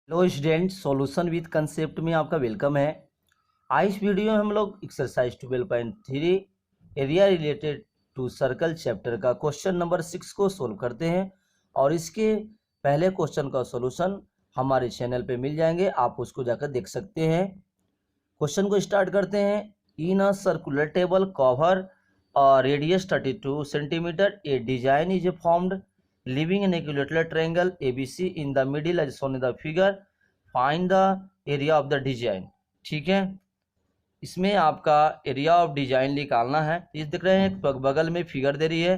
Hello student, solution with concept में आपका welcome है। आज इस वीडियो में हम लोग exercise 12.3 area related to circle chapter का क्वेश्चन नंबर 6 को सोल्व करते हैं। और इसके पहले क्वेश्चन का सॉल्यूशन हमारे चैनल पे मिल जाएंगे, आप उसको जाकर देख सकते हैं। क्वेश्चन को स्टार्ट करते हैं। In a circular table cover radius 32 centimetre a design is formed leaving an equilateral triangle ABC in the middle as shown in the figure. Find the area of the design. ठीक है, इसमें आपका area of design निकालना है। इस देख रहे हैं बगल में फिगर दे रही है।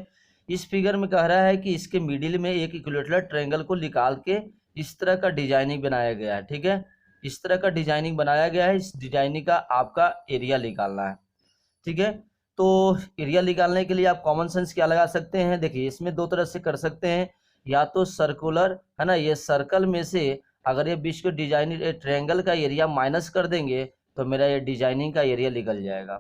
इस फिगर में कह रहा है कि इसके मिडिल में एक इक्विलेटरल ट्रायंगल को निकाल के इस तरह का डिजाइनिंग बनाया गया है। ठीक है, इस तरह का डिजाइनिंग बनाया गया है। इस डिजाइनिंग का आपका एरिया निकालना है। ठीक है, तो एरिया निकालने के लिए आप कॉमन सेंस क्या लगा सकते हैं। देखिए, इसमें दो तरह से कर सकते हैं। या तो सर्कुलर है ना, ये सर्कल में से अगर ये बीच के डिजाइन ट्रायंगल का एरिया माइनस कर देंगे तो मेरा ये डिजाइनिंग का एरिया निकल जाएगा।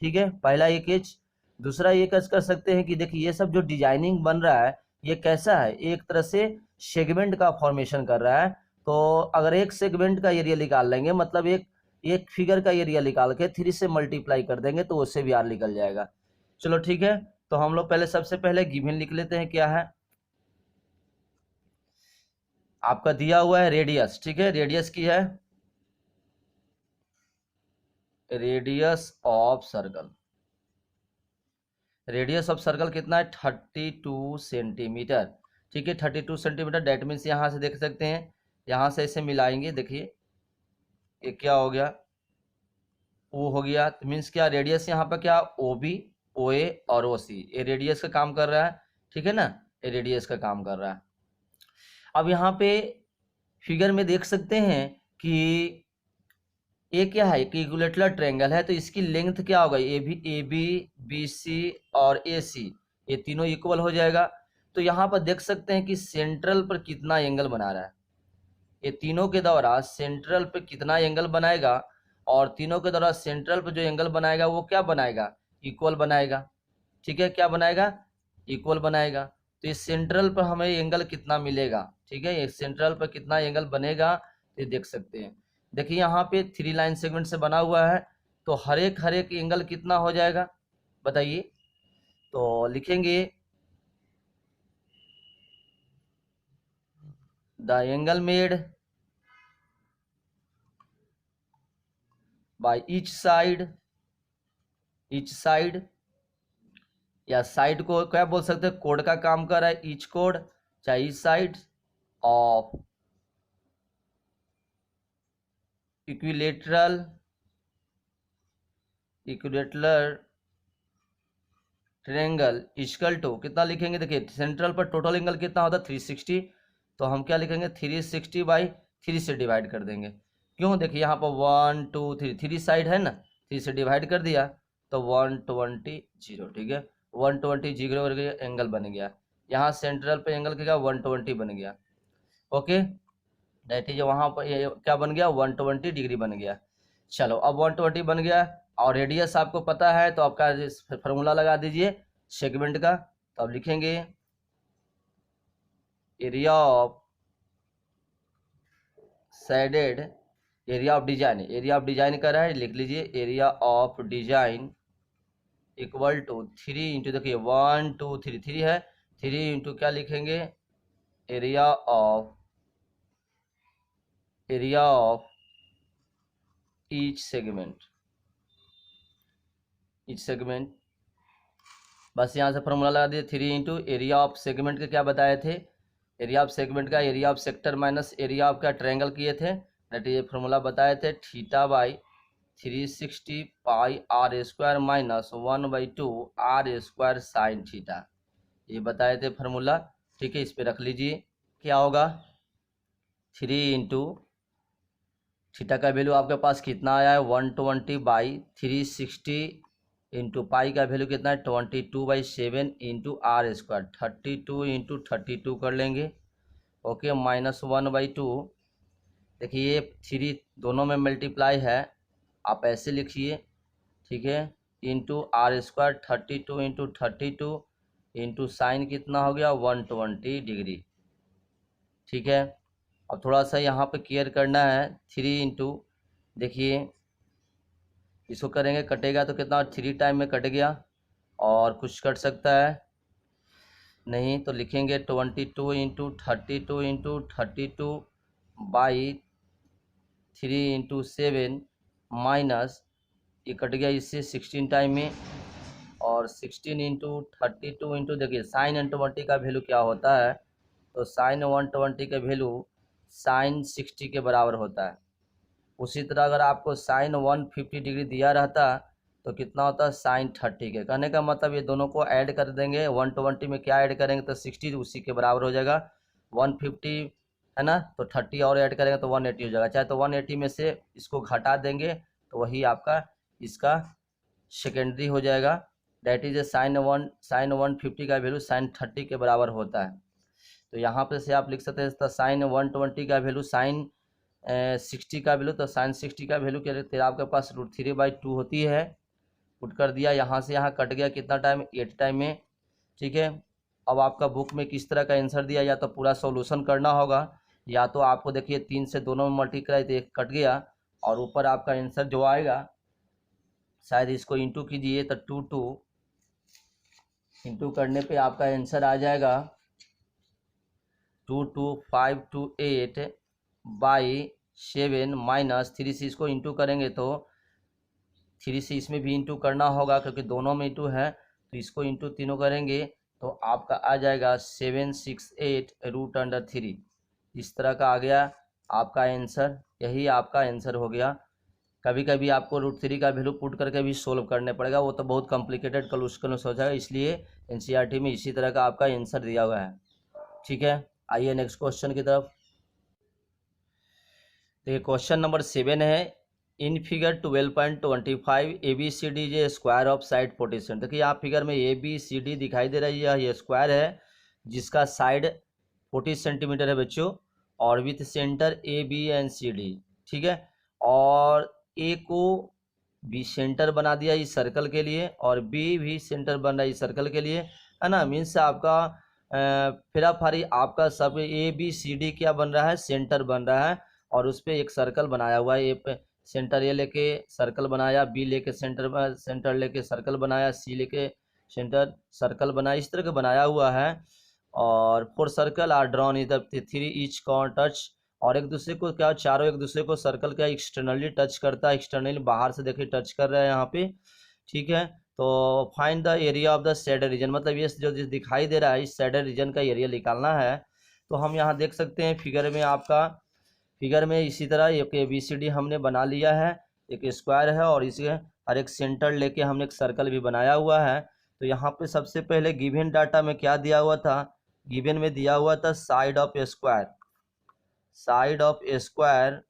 ठीक है, पहला एक केस। दूसरा ये केस कर सकते हैं कि देखिए ये सब जो डिजाइनिंग बन रहा है ये कैसा है, एक तरह से सेगमेंट का फॉर्मेशन कर रहा है। तो अगर एक सेगमेंट का एरिया निकाल लेंगे, मतलब एक फिगर का एरिया निकाल के 3 से मल्टीप्लाई कर देंगे तो उससे भी आर निकल जाएगा। चलो ठीक है, तो हम लोग पहले सबसे पहले गिवन लिख लेते हैं। क्या है आपका दिया हुआ है रेडियस। ठीक है, रेडियस की है radius of circle. Radius of circle कितना है 32 सेंटीमीटर। ठीक है, 32 सेंटीमीटर। डेट मीन्स यहाँ से देख सकते हैं, यहाँ से इसे मिलाएंगे। देखिए ये क्या हो गया, ओ हो गया। तो मीन्स क्या, रेडियस यहाँ पर क्या OB OA और OC, ये रेडियस का काम कर रहा है। ठीक है ना, ये रेडियस का काम कर रहा है। अब यहाँ पे फिगर में देख सकते हैं कि ये क्या है, एक इक्विलेटरल ट्रायंगल है। तो इसकी लेंथ क्या होगा, AB BC और AC, ये तीनों इक्वल हो जाएगा। तो यहाँ पर देख सकते हैं कि सेंट्रल पर कितना एंगल बना रहा है। ये तीनों के द्वारा सेंट्रल पे कितना एंगल बनाएगा, और तीनों के द्वारा सेंट्रल पे जो एंगल बनाएगा वो क्या बनाएगा, इक्वल बनाएगा। ठीक है, क्या बनाएगा, इक्वल बनाएगा। तो इस सेंट्रल पर हमें एंगल कितना मिलेगा। ठीक है, ये सेंट्रल पर कितना एंगल बनेगा तो ये देख सकते हैं। देखिए यहाँ पे 3 लाइन सेगमेंट से बना हुआ है, तो हर एक एंगल कितना हो जाएगा बताइए। तो लिखेंगे the angle made by each side, या साइड को क्या बोल सकते हैं, कोड का काम कर रहा है, ईच कोड, चाहे each side of equilateral triangle equal to कितना लिखेंगे। देखिए सेंट्रल पर टोटल एंगल कितना होता है 360, तो हम क्या लिखेंगे 360 बाई 3 से डिवाइड कर देंगे। क्यों, देखिए यहाँ पर 1 2 3 3 साइड है ना, 3 से डिवाइड कर दिया तो 120 0। ठीक है, 120 0 एंगल बन गया। यहाँ सेंट्रल पे एंगल क्या 120 बन गया। ओके, दैट इज वहाँ पर क्या बन गया 120 डिग्री बन गया। चलो अब 120 बन गया, और रेडियस आपको पता है तो आपका फॉर्मूला लगा दीजिए सेगमेंट का। तो अब लिखेंगे area of sided, area of design कर रहा है, लिख लीजिए area of design equal to 3 into, देखिए 1 2 3 3 है, 3 इंटू क्या लिखेंगे एरिया ऑफ ईच सेगमेंट। बस यहाँ से फॉर्मूला लगा दिए 3 इंटू एरिया ऑफ सेगमेंट के क्या बताए थे, एरिया ऑफ सेगमेंट का area of sector minus area of क्या ट्रायंगल किए थे, दैट ये फॉर्मूला बताए थे theta by 360 pi are square minus 1/2 r square sine theta, ये बताए थे फॉर्मूला। ठीक है, इस पे रख लीजिए क्या होगा 3 इंटू थीटा का वैल्यू आपके पास कितना आया है 120 बाई 360 इंटू पाई का वैल्यू कितना है 22/7 इंटू आर स्क्वायर, 32 इंटू 32 कर लेंगे। Okay, minus 1/2। देखिए ये 3 दोनों में मल्टीप्लाई है, आप ऐसे लिखिए। ठीक है, into r square 32 into 32 into sine कितना हो गया 120 डिग्री। ठीक है, अब थोड़ा सा यहाँ पे केयर करना है, 3 इंटू, देखिए इसको करेंगे कटेगा तो कितना, 3 टाइम में कट गया, और कुछ कट सकता है नहीं, तो लिखेंगे 22 इंटू 32 बाई 3 इंटू 7 माइनस, ये कट गया इससे 16 टाइम में, और 16 इंटू 32 इंटू, देखिए साइन 120 का वैल्यू क्या होता है, तो साइन 120 का वैल्यू साइन 60 के बराबर होता है। उसी तरह अगर आपको साइन 150 डिग्री दिया रहता तो कितना होता है, साइन 30 के। कहने का मतलब ये दोनों को ऐड कर देंगे, 120 में क्या ऐड करेंगे तो 60 उसी के बराबर हो जाएगा, 150 है ना, तो 30 और ऐड करेंगे तो 180 हो जाएगा। चाहे तो 180 में से इसको घटा देंगे तो वही आपका इसका सेकेंडरी हो जाएगा। डैट इज ए साइन 150 का वैल्यू साइन 30 के बराबर होता है। तो यहाँ पे से आप लिख सकते हैं साइन 120 का वैल्यू साइन 60 का वैल्यू, तो साइन 60 का वैल्यू क्या रहता है आपके पास, √3/2 होती है। पुट कर दिया, यहाँ से यहाँ कट गया कितना टाइम, 8 टाइम में, ठीक है। अब आपका बुक में किस तरह का आंसर दिया, या तो पूरा सॉल्यूशन करना होगा, या तो आपको देखिए 3 से दोनों में मल्टीप्लाई तो 1 कट गया, और ऊपर आपका आंसर जो आएगा शायद इसको इंटू कीजिए तो 2 इंटू करने पे आपका आंसर आ जाएगा 22528 बाई 7 माइनस 3 से इसको इंटू करेंगे तो 3 से इसमें भी इंटू करना होगा क्योंकि दोनों में इंटू है, तो इसको इंटू तीनों करेंगे तो आपका आ जाएगा 768√3। इस तरह का आ गया आपका आंसर, यही आपका आंसर हो गया। कभी कभी आपको √3 का वैल्यू पुट करके भी सोल्व करने पड़ेगा, वो तो बहुत कॉम्प्लिकेटेड क्वेश्चन हो जाएगा, इसलिए एनसीईआरटी में इसी तरह का आपका आंसर दिया हुआ है। ठीक है, आइए नेक्स्ट क्वेश्चन की तरफ। देखिए क्वेश्चन नंबर 7 है, in figure 12.25 ABCD is a square of side 40 cent. देखिए यहाँ फिगर में ABCD दिखाई दे रही है, ये स्क्वायर है जिसका साइड 40 सेंटीमीटर है बच्चों, और with centre AB and CD, ठीक है। और A को भी सेंटर बना दिया इस सर्कल के लिए, और B भी सेंटर बन रहा है इस सर्कल के लिए, है ना। मीन्स आपका फिराफारी आपका सब ABCD क्या बन रहा है, सेंटर बन रहा है, और उस पर एक सर्कल बनाया हुआ है। ए सेंटर ए लेके सर्कल बनाया, बी लेके सेंटर लेके सर्कल बनाया, सी लेके सेंटर सर्कल बनाया, इस तरह का बनाया हुआ है। और 4 circle are drawn is the 3 each कॉन टच, और एक दूसरे को क्या, चारों एक दूसरे को सर्कल क्या एक्सटर्नली टच करता है, एक्सटर्नली बाहर से देखिए टच कर रहे हैं यहाँ पे, ठीक है। तो find the area of the shaded region, मतलब ये जो दिखाई दे रहा है इस शेडेड रीजन का एरिया निकालना है। तो हम यहाँ देख सकते हैं फिगर में, आपका फिगर में इसी तरह एक ABCD हमने बना लिया है, एक स्क्वायर है, और इसे हर एक सेंटर लेके हमने एक सर्कल भी बनाया हुआ है। तो यहाँ पे सबसे पहले गिवन डाटा में क्या दिया हुआ था, गिवन में दिया हुआ था side of square, side of square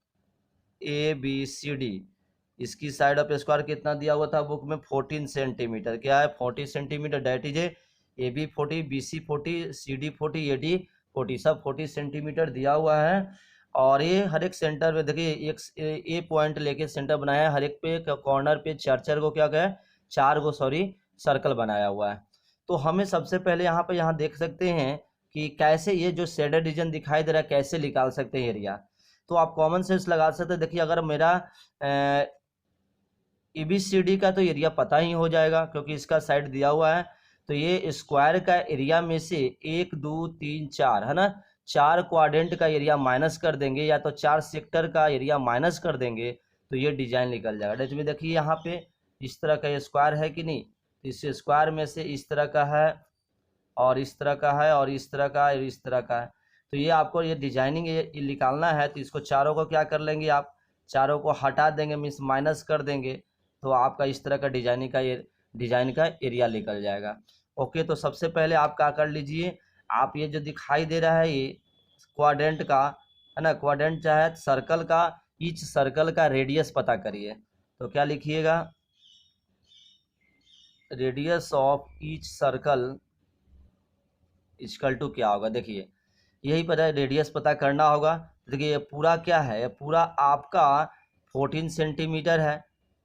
ABCD, इसकी साइड ऑफ स्क्वायर कितना दिया हुआ था बुक में, 14 सेंटीमीटर। क्या है, 40 centimetre. That is AB 40, BC 40, CD 40, AD 40, सब 40 सेंटीमीटर दिया हुआ है। और ये हर एक सेंटर पे देखिए एक ए पॉइंट लेके सेंटर बनाया है, हर एक पे कॉर्नर पे चार को क्या कहे, 4 को सर्कल बनाया हुआ है। तो हमें सबसे पहले यहाँ देख सकते हैं कि कैसे ये जो शेडेड रीजन दिखाई दे रहा है कैसे निकाल सकते हैं एरिया। तो आप कॉमन सेंस लगा सकते हैं। देखिए अगर मेरा ABCD का तो एरिया पता ही हो जाएगा क्योंकि इसका साइड दिया हुआ है, तो ये स्क्वायर का एरिया में से 1 2 3 4 है ना, 4 क्वाड्रेंट का एरिया माइनस कर देंगे, या तो 4 सेक्टर का एरिया माइनस कर देंगे, तो ये डिजाइन निकल जाएगा। इसमें देखिए यहाँ पे इस तरह का स्क्वायर है कि नहीं, तो इस स्क्वायर में से इस तरह का है, और इस तरह का है, और इस तरह का है, और इस तरह का है। तो ये आपको ये डिजाइनिंग ये निकालना है, तो इसको चारों को क्या कर लेंगे आप, चारों को हटा देंगे, मीन्स माइनस कर देंगे, तो आपका इस तरह का डिजाइन का एरिया निकल जाएगा। ओके, तो सबसे पहले आप क्या कर लीजिए, आप ये जो दिखाई दे रहा है ये क्वाड्रेंट का है ना, क्वाड्रेंट चाहे सर्कल का, ईच सर्कल का रेडियस पता करिए। तो क्या लिखिएगा, radius of each circle equal to क्या होगा। देखिए यही पता है, रेडियस पता करना होगा। देखिए ये पूरा क्या है, ये पूरा आपका 14 सेंटीमीटर है,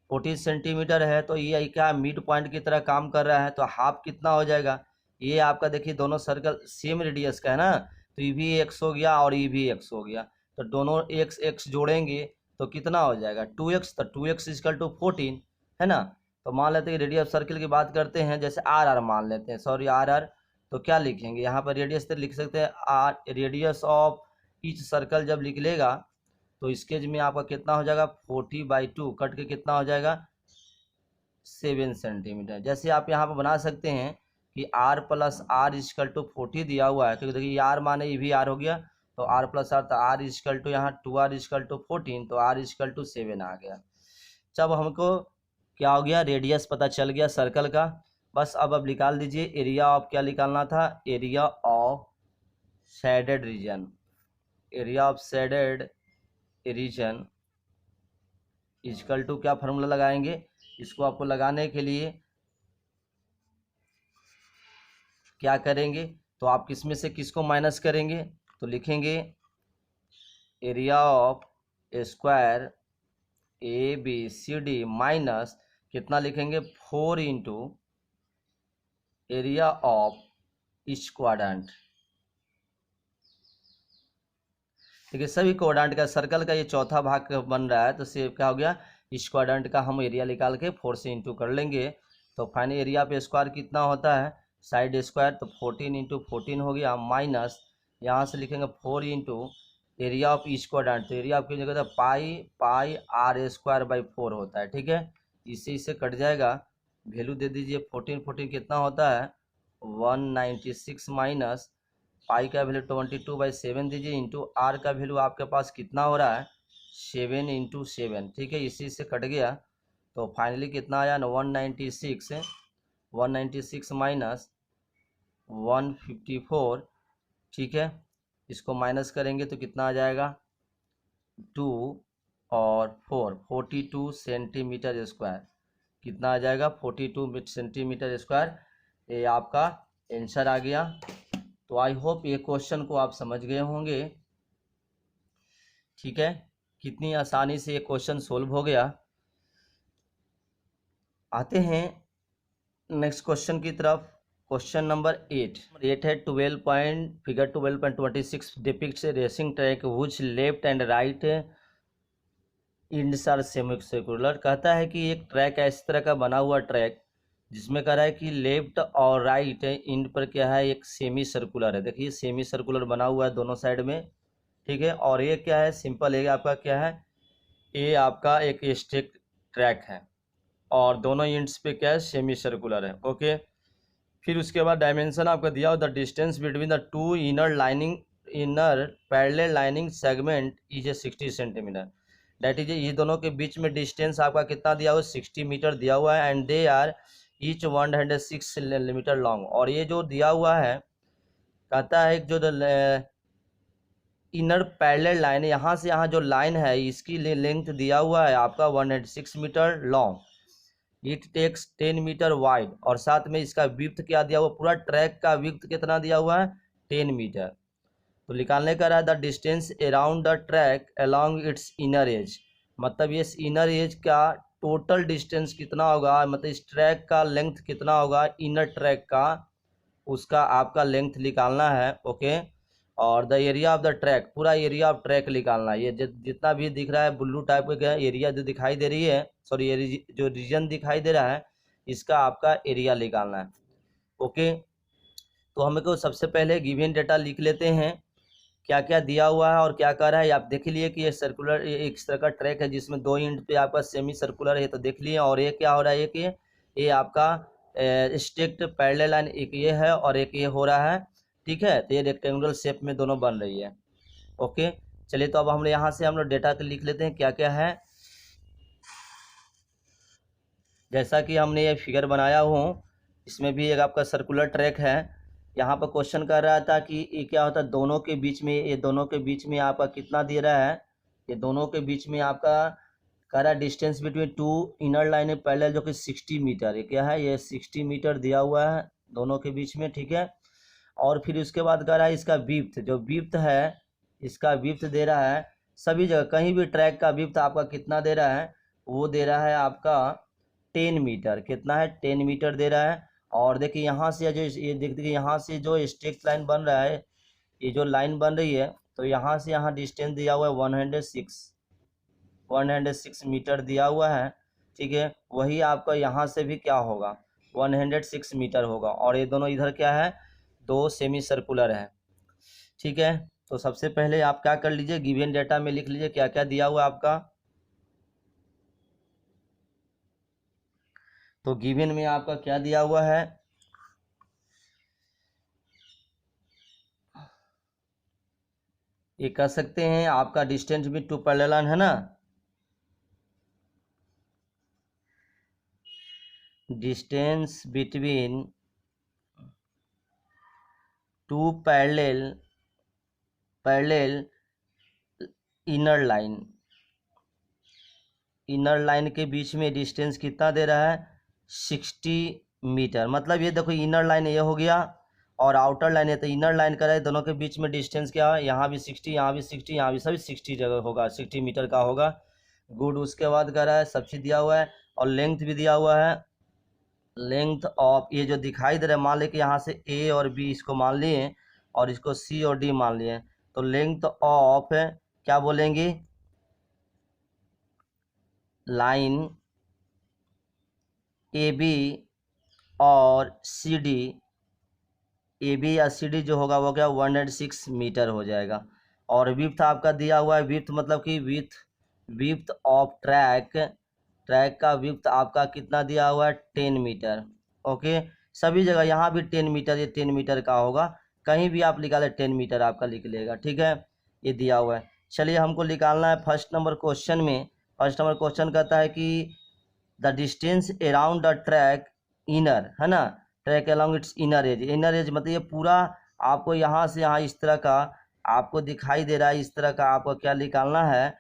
14 सेंटीमीटर है, तो ये क्या मिड पॉइंट की तरह काम कर रहा है, तो हाफ कितना हो जाएगा, ये आपका देखिए दोनों सर्कल सेम रेडियस का है ना, तो ये भी x हो गया और ये भी x हो गया, तो दोनों एक्स एक्स जोड़ेंगे तो कितना हो जाएगा 2x, तो 2x इक्वल टू 14 है ना। तो मान लेते हैं रेडियस ऑफ सर्किल की बात करते हैं, जैसे आर आर मान लेते हैं, सॉरी आर आर, तो क्या लिखेंगे यहाँ पर रेडियस तो लिख सकते हैं r, radius of each circle जब लिख लेगा तो इसके में आपका कितना हो जाएगा 40/2 कट के कितना हो जाएगा 7 सेंटीमीटर। जैसे आप यहाँ पर बना सकते हैं कि r plus r equal to 40 दिया हुआ है, क्योंकि देखिए आर माने ये भी आर हो गया, तो r प्लस आर, तो r इक्वल टू यहाँ 2r इक्वल टू 14, तो r इक्वल टू 7 आ गया। जब हमको क्या हो गया रेडियस पता चल गया सर्कल का, बस अब निकाल दीजिए एरिया ऑफ, क्या निकालना था, area of shaded region, area of shaded region equal to क्या फार्मूला लगाएंगे, इसको आपको लगाने के लिए क्या करेंगे, तो आप किसमें से किसको माइनस करेंगे, तो लिखेंगे area of square A B C D minus कितना लिखेंगे 4 into area of each quadrant. देखिए सभी क्वाड्रेंट का सर्कल का ये चौथा भाग बन रहा है, तो सिर्फ क्या हो गया इस क्वाड्रेंट का हम एरिया निकाल के 4 से इंटू कर लेंगे, तो फाइनल एरिया पे स्क्वायर कितना होता है साइड स्क्वायर, तो 14 इंटू 14 हो गया, माइनस यहाँ से लिखेंगे 4 into area of each quadrant, तो एरिया आपकी जगह पाई पाई r स्क्वायर बाई 4 होता है, ठीक है। इससे कट जाएगा, वैल्यू दे दीजिए 14 14 कितना होता है 196 माइनस पाई का वैल्यू 22/7 दीजिए, इंटू आर का वैल्यू आपके पास कितना हो रहा है 7 इंटू 7, ठीक है। इसी से कट गया, तो फाइनली कितना आया ना 196 माइनस 154, ठीक है। इसको माइनस करेंगे तो कितना आ जाएगा 2 और 4 42 सेंटीमीटर स्क्वायर, कितना आ जाएगा 42 सेंटीमीटर स्क्वायर, ये आपका आंसर आ गया। तो आई होप ये क्वेश्चन को आप समझ गए होंगे, ठीक है, कितनी आसानी से ये क्वेश्चन सोल्व हो गया। आते हैं नेक्स्ट क्वेश्चन की तरफ। क्वेश्चन नंबर 8 है 12.26 depicts racing track which left and right ends are semi circular. कहता है कि एक ट्रैक है इस तरह का बना हुआ ट्रैक जिसमें कह रहा है कि लेफ्ट और राइट इंड पर क्या है एक सेमी सर्कुलर है, देखिए सेमी सर्कुलर बना हुआ है दोनों साइड में, ठीक है। और ये क्या है सिंपल है आपका क्या है, ये आपका एक स्ट्रेट ट्रैक है और दोनों इंड्स पे क्या है सेमी सर्कुलर है, ओके। फिर उसके बाद डायमेंशन आपका दिया हो the distance between the two inner parallel lining segment is a 60 centimetre, that is ये दोनों के बीच में डिस्टेंस आपका कितना दिया हुआ 60 मीटर दिया हुआ है, and they are each 106 centimetre long. और ये जो दिया हुआ है कहता है जो इनर पैरेलल लाइन यहाँ से यहाँ जो लाइन है इसकी लेंथ दिया हुआ है आपका 106 metre long, it takes 10 metre wide, और साथ में इसका विड्थ क्या दिया हुआ पूरा ट्रैक का विड्थ कितना दिया हुआ है 10 मीटर। तो निकालने का रहा the distance around the track along it's inner as, मतलब ये इनर एज का टोटल डिस्टेंस कितना होगा, मतलब इस ट्रैक का लेंथ कितना होगा इनर ट्रैक का, उसका आपका लेंथ निकालना है, ओके। और the area of the track, पूरा एरिया ऑफ ट्रैक निकालना है, ये जितना भी दिख रहा है ब्लू टाइप का एरिया जो दिखाई दे रही है, सॉरी जो रीजन दिखाई दे रहा है इसका आपका एरिया निकालना है, ओके। तो हमको सबसे पहले गिवन डेटा लिख लेते हैं क्या क्या दिया हुआ है और क्या कर रहा है। आप देख लिए कि ये सर्कुलर एक तरह का ट्रैक है जिसमें दो एंड पे आपका सेमी सर्कुलर है, तो देख लिए। और ये क्या हो रहा है कि ये आपका स्ट्रेट पैरेलल लाइन एक ये है और एक ये हो रहा है, ठीक है। तो ये रेक्टेंगुलर शेप में दोनों बन रही है, ओके। चलिए तो अब हम यहाँ से हम लोग डेटा लिख लेते हैं क्या क्या है। जैसा कि हमने ये फिगर बनाया हूँ इसमें भी एक आपका सर्कुलर ट्रैक है। यहाँ पर क्वेश्चन कर रहा था कि ये क्या होता है दोनों के बीच में, ये दोनों के बीच में आपका कितना दे रहा है, ये दोनों के बीच में आपका कह रहा है distance between two inner line parallel जो कि 60 मीटर, ये क्या है ये 60 मीटर दिया हुआ है दोनों के बीच में, ठीक है। और फिर उसके बाद कह रहा है इसका विड्थ, जो विड्थ है इसका विड्थ दे रहा है सभी जगह, कहीं भी ट्रैक का विड्थ आपका कितना दे रहा है, वो दे रहा है आपका 10 मीटर, कितना है 10 मीटर दे रहा है। और देखिए यहाँ से जो ये देखिए यहाँ से जो स्ट्रेट लाइन बन रहा है, ये जो लाइन बन रही है तो यहाँ से यहाँ डिस्टेंस दिया हुआ है 106 मीटर दिया हुआ है। ठीक है, वही आपका यहाँ से भी क्या होगा 106 मीटर होगा, और ये दोनों इधर क्या है, दो सेमी सर्कुलर है। ठीक है, तो सबसे पहले आप क्या कर लीजिए, गिवन डेटा में लिख लीजिए क्या क्या दिया हुआ है आपका। तो गिवन में आपका क्या दिया हुआ है, ये कर सकते हैं आपका डिस्टेंस भी टू पैरेलल है ना, distance between two parallel inner line के बीच में डिस्टेंस कितना दे रहा है 60 मीटर। मतलब ये देखो इनर लाइन ये हो गया और आउटर लाइन है, तो इनर लाइन का है, दोनों के बीच में डिस्टेंस क्या है, यहाँ भी 60, यहाँ भी 60, यहाँ भी सभी 60 जगह होगा, 60 मीटर का होगा। गुड, उसके बाद कह रहा है सब चीज दिया हुआ है और लेंथ भी दिया हुआ है। लेंथ ऑफ ये जो दिखाई दे रहा है, मान लें कि यहाँ से ए और बी इसको मान लिए और इसको सी और डी मान लिए, तो लेंथ ऑफ क्या बोलेंगे, लाइन ए बी और सी डी, ए बी या सी डी जो होगा वो क्या 106 मीटर हो जाएगा। और विड्थ आपका दिया हुआ है, विड्थ मतलब कि विड्थ ऑफ ट्रैक का विड्थ आपका कितना दिया हुआ है 10 मीटर। ओके, सभी जगह यहाँ भी 10 मीटर, ये 10 मीटर का होगा, कहीं भी आप निकाले 10 मीटर आपका लिख लेगा। ठीक है, ये दिया हुआ है। चलिए हमको निकालना है फर्स्ट नंबर क्वेश्चन में। फर्स्ट नंबर क्वेश्चन कहता है कि the distance around the track inner, है ना, track along its inner as मतलब ये पूरा आपको यहाँ से यहाँ इस तरह का आपको दिखाई दे रहा है, इस तरह का आपको क्या निकालना है,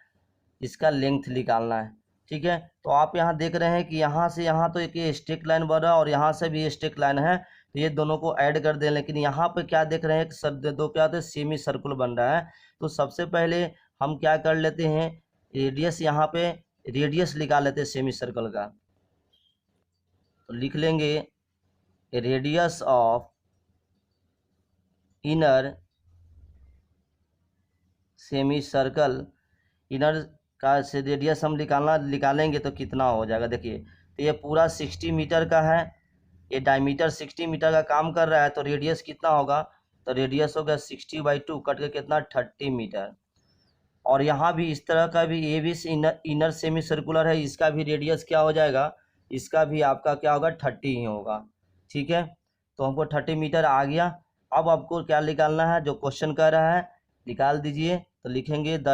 इसका लेंथ निकालना है। ठीक है, तो आप यहाँ देख रहे हैं कि यहाँ से यहाँ तो एक ये स्ट्रेट लाइन बन रहा है और यहाँ से भी स्ट्रेट लाइन है, तो ये दोनों को ऐड कर दें। लेकिन यहाँ पे क्या देख रहे हैं कि दो क्या होते हैं, सेमी सर्कुल बन रहा है। तो सबसे पहले हम क्या कर लेते हैं, रेडियस यहाँ पे रेडियस निकाल लेते हैं सेमी सर्कल का। तो लिख लेंगे radius of inner semi circle, inner का से रेडियस हम निकालेंगे तो कितना हो जाएगा, देखिए तो ये पूरा 60 मीटर का है, ये डायमीटर 60 मीटर का काम कर रहा है, तो रेडियस कितना होगा, तो रेडियस हो गया 60/2 कट के कितना 30 मीटर। और यहाँ भी इस तरह का भी ये भी इनर सेमी सर्कुलर है, इसका भी रेडियस क्या हो जाएगा, इसका भी आपका क्या होगा 30 ही होगा। ठीक है, तो हमको 30 मीटर आ गया। अब आपको क्या निकालना है, जो क्वेश्चन कह रहा है निकाल दीजिए। तो लिखेंगे the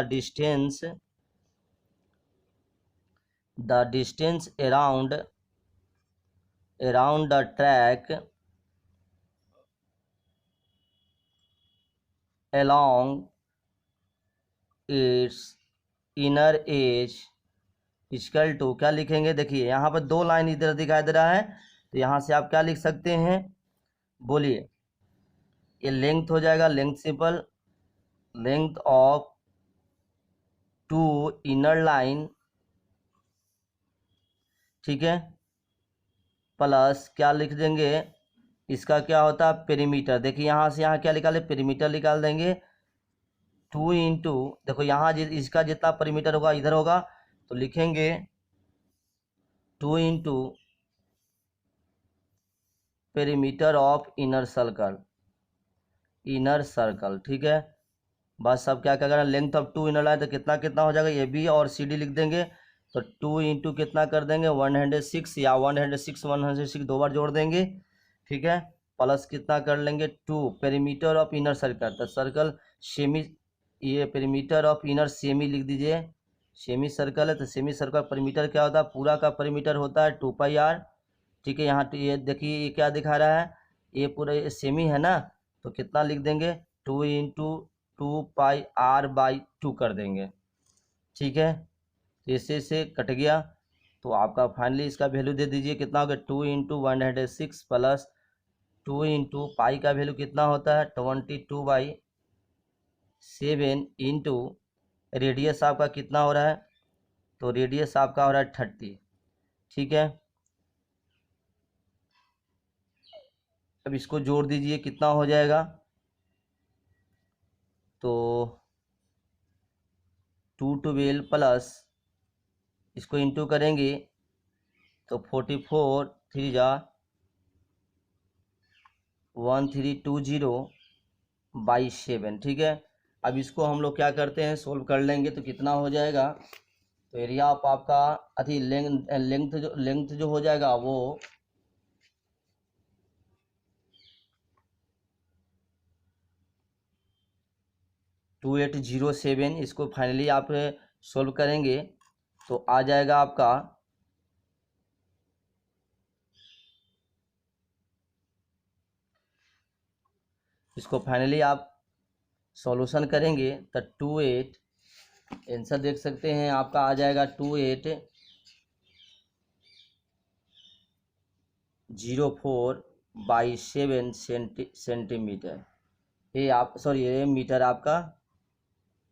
distance around the track along its inner edge equal to क्या लिखेंगे, देखिए यहाँ पर दो लाइन इधर दिखाई दे रहा है, तो यहाँ से आप क्या लिख सकते हैं, बोलिए, ये लेंथ हो जाएगा, length simple, length of two inner line, ठीक है, प्लस क्या लिख देंगे, इसका क्या होता है पेरीमीटर। देखिए यहाँ से यहाँ क्या निकाले, पेरीमीटर निकाल देंगे 2 इंटू, देखो यहाँ इसका जितना पेरीमीटर होगा इधर होगा, तो लिखेंगे 2 into perimeter of inner circle. ठीक है, बस अब क्या करना, length of two inner line, तो कितना कितना हो जाएगा, ए बी और सी डी लिख देंगे। तो 2 इंटू कितना कर देंगे 106, या 106 दो बार जोड़ देंगे। ठीक है, प्लस कितना कर लेंगे 2 पेरीमीटर ऑफ इनर सर्कल, तो सर्कल सेमी, ये पेरीमीटर ऑफ इनर सेमी लिख दीजिए, सेमी सर्कल है तो सेमी सर्कल पेरीमीटर क्या होता है, पूरा का पेरीमीटर होता है 2πr। ठीक है, यहाँ ये देखिए ये क्या दिखा रहा है, ये पूरा ये सेमी है ना, तो कितना लिख देंगे 2 इंटू 2πr/2 कर देंगे। ठीक है, तो इससे से कट गया, तो आपका फाइनली इसका वैल्यू दे दीजिए, कितना हो गया 2 इंटू 106 प्लस 2 इंटू पाई का वैल्यू कितना होता है 22/7 इंटू रेडियस आपका कितना हो रहा है, तो रेडियस आपका हो रहा है 30। ठीक है, अब इसको जोड़ दीजिए कितना हो जाएगा, तो 212 प्लस इसको इंटू करेंगे तो 44 3 जा 1320/7। ठीक है, अब इसको हम लोग क्या करते हैं, सोल्व कर लेंगे तो कितना हो जाएगा। तो एरिया ऑफ आपका अति लेंथ जो हो जाएगा वो 2807। इसको फाइनली आप सोल्व करेंगे तो आ जाएगा आपका इसको फाइनली आप सॉल्यूशन करेंगे तो 28 आंसर देख सकते हैं आपका आ जाएगा 2804/7 सेंटीमीटर। ये आप सॉरी ये मीटर आपका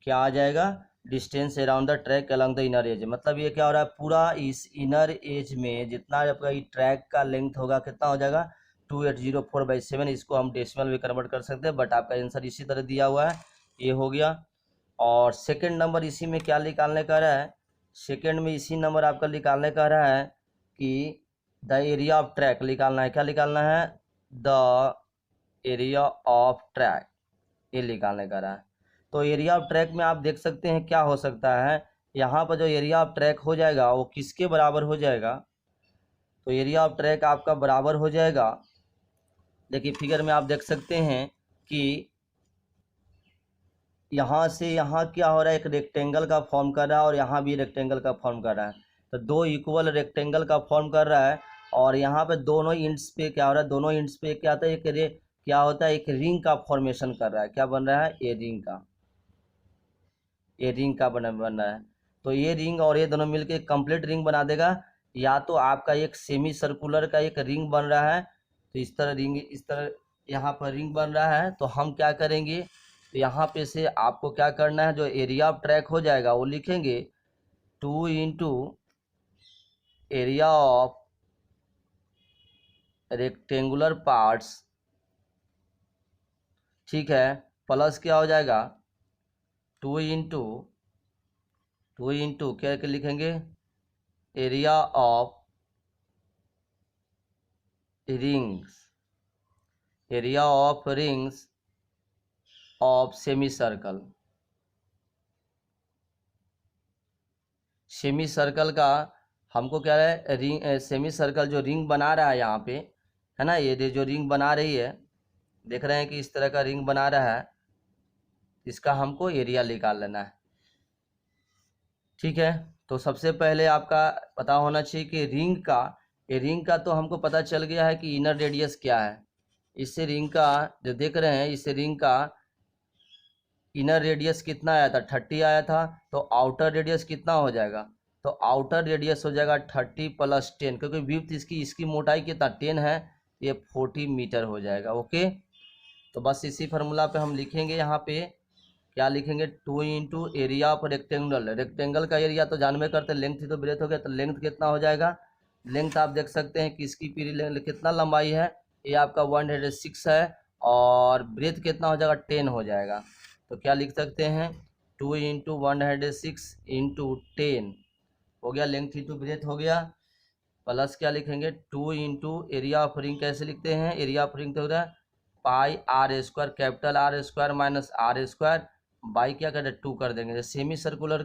क्या आ जाएगा, distance around the track along the inner as. मतलब ये क्या हो रहा है, पूरा इस इनर एज में जितना आपका ये ट्रैक का लेंथ होगा कितना हो जाएगा 2804/7। इसको हम डेसिमल में कन्वर्ट कर सकते हैं, बट आपका आंसर इसी तरह दिया हुआ है, ये हो गया। और सेकंड नंबर इसी में क्या निकालने का रहा है, सेकंड में इसी नंबर आपका निकालने का रहा है कि द एरिया ऑफ ट्रैक निकालना है। क्या निकालना है, द एरिया ऑफ ट्रैक, ये निकालने का रहा है। तो एरिया ऑफ ट्रैक में आप देख सकते हैं क्या हो सकता है, यहाँ पर जो एरिया ऑफ ट्रैक हो जाएगा वो किसके बराबर हो जाएगा। तो एरिया ऑफ ट्रैक आपका बराबर हो जाएगा, देखिए फिगर में आप देख सकते हैं कि यहाँ से यहाँ क्या हो रहा है, एक रेक्टेंगल का फॉर्म कर रहा है और यहाँ भी रेक्टेंगल का फॉर्म कर रहा है। तो दो इक्वल रेक्टेंगल का फॉर्म कर रहा है और यहाँ पे दोनों इंड्स पे क्या हो रहा है, दोनों इंड्स पे क्या होता है, क्या होता है, एक रिंग का फॉर्मेशन कर रहा है। क्या बन रहा है, ये रिंग का, ये रिंग का बन रहा है। तो ये रिंग और ये दोनों मिलके कंप्लीट रिंग बना देगा। या तो आपका एक सेमी सर्कुलर का एक रिंग बन रहा है, तो इस तरह रिंग, इस तरह यहाँ पर रिंग बन रहा है। तो हम क्या करेंगे, तो यहाँ पे से आपको क्या करना है, जो एरिया ऑफ ट्रैक हो जाएगा वो लिखेंगे 2 into area of rectangular parts, ठीक है, प्लस क्या हो जाएगा 2 इंटू क्या लिखेंगे, area of rings, area of rings of semi circle. Semi circle का हमको क्या है, रिंग सेमी सर्कल जो रिंग बना रहा है यहाँ पे है ना, ये जो रिंग बना रही है, देख रहे हैं कि इस तरह का रिंग बना रहा है, इसका हमको एरिया निकाल लेना है। ठीक है, तो सबसे पहले आपका पता होना चाहिए कि रिंग का तो हमको पता चल गया है कि इनर रेडियस क्या है। इससे रिंग का जो देख रहे हैं, इससे रिंग का इनर रेडियस कितना आया था, 30 आया था। तो आउटर रेडियस कितना हो जाएगा, तो आउटर रेडियस हो जाएगा 30 + 10, क्योंकि विड्थ इसकी मोटाई कितना 10 है, ये 40 मीटर हो जाएगा। ओके, तो बस इसी फार्मूला पे हम लिखेंगे, यहाँ पे क्या लिखेंगे, 2 into area of rectangle. Rectangle का एरिया तो जानवे करते, लेंथ ही तो ब्रेथ हो गया, तो लेंथ कितना हो जाएगा, लेंथ आप देख सकते हैं कि इसकी पीरियड कितना लंबाई है, ये आपका 106 है, और ब्रेथ कितना हो जाएगा 10 हो जाएगा। तो क्या लिख सकते हैं, 2 इंटू 106 इंटू 10 हो गया, लेंथ इंटू ब्रेथ हो गया, प्लस क्या लिखेंगे 2 इंटू एरिया ऑफ रिंग। कैसे लिखते हैं, एरिया ऑफ रिंग तो हो रहा है pi are square, capital R square minus R square by क्या कर 2 कर देंगे। सेमी सर्कुलर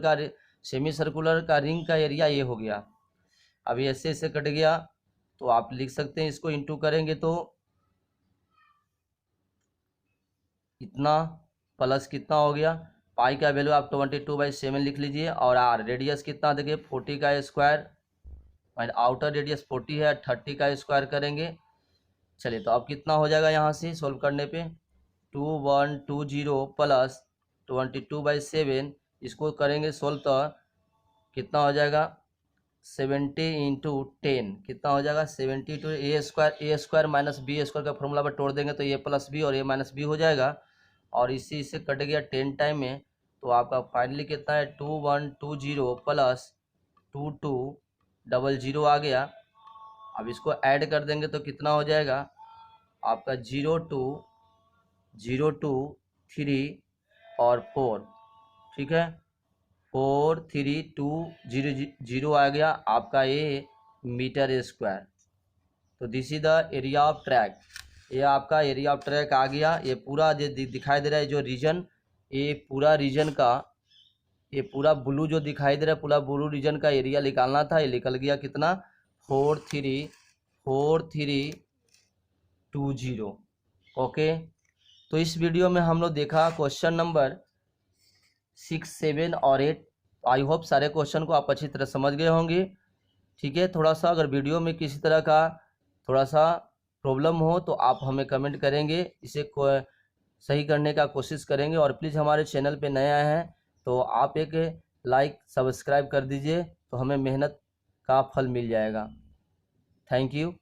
का रिंग का एरिया ये हो गया। अभी ऐसे ऐसे कट गया, तो आप लिख सकते हैं इसको इंटू करेंगे तो इतना, प्लस कितना हो गया, पाई का वैल्यू आप 22/7 लिख लीजिए, और आर रेडियस कितना देखिए 40 का स्क्वायर, आउटर रेडियस 40 है, 30 का स्क्वायर करेंगे। चलिए, तो अब कितना हो जाएगा यहाँ से सोल्व करने पे, 2120 प्लस 22/7, इसको करेंगे सोल्व तो कितना हो जाएगा 70 इंटू 10, कितना हो जाएगा 70 two A square minus B square का फॉर्मूला पर तोड़ देंगे तो ए प्लस बी और ए माइनस बी हो जाएगा, और इसी से कट गया 10 टाइम में। तो आपका फाइनली कितना है 2120 प्लस 2200 आ गया। अब इसको ऐड कर देंगे तो कितना हो जाएगा आपका 0 2 3 और 4, ठीक है। 4320 आ गया आपका ये मीटर स्क्वायर। तो this is the area of track. ये आपका एरिया ऑफ ट्रैक आ गया। ये पूरा जो दिखाई दे रहा है जो रीजन, ये पूरा रीजन का, ये पूरा ब्लू जो दिखाई दे रहा है, पूरा ब्लू रीजन का एरिया निकालना था। ये निकल गया कितना, 434320। ओके, तो इस वीडियो में हम लोग देखा क्वेश्चन नंबर 6, 7 और 8। आई होप सारे क्वेश्चन को आप अच्छी तरह समझ गए होंगे। ठीक है, थोड़ा सा अगर वीडियो में किसी तरह का थोड़ा सा प्रॉब्लम हो तो आप हमें कमेंट करेंगे, इसे सही करने का कोशिश करेंगे। और प्लीज़ हमारे चैनल पे नए आए हैं तो आप एक लाइक सब्सक्राइब कर दीजिए, तो हमें मेहनत का फल मिल जाएगा। Thank you.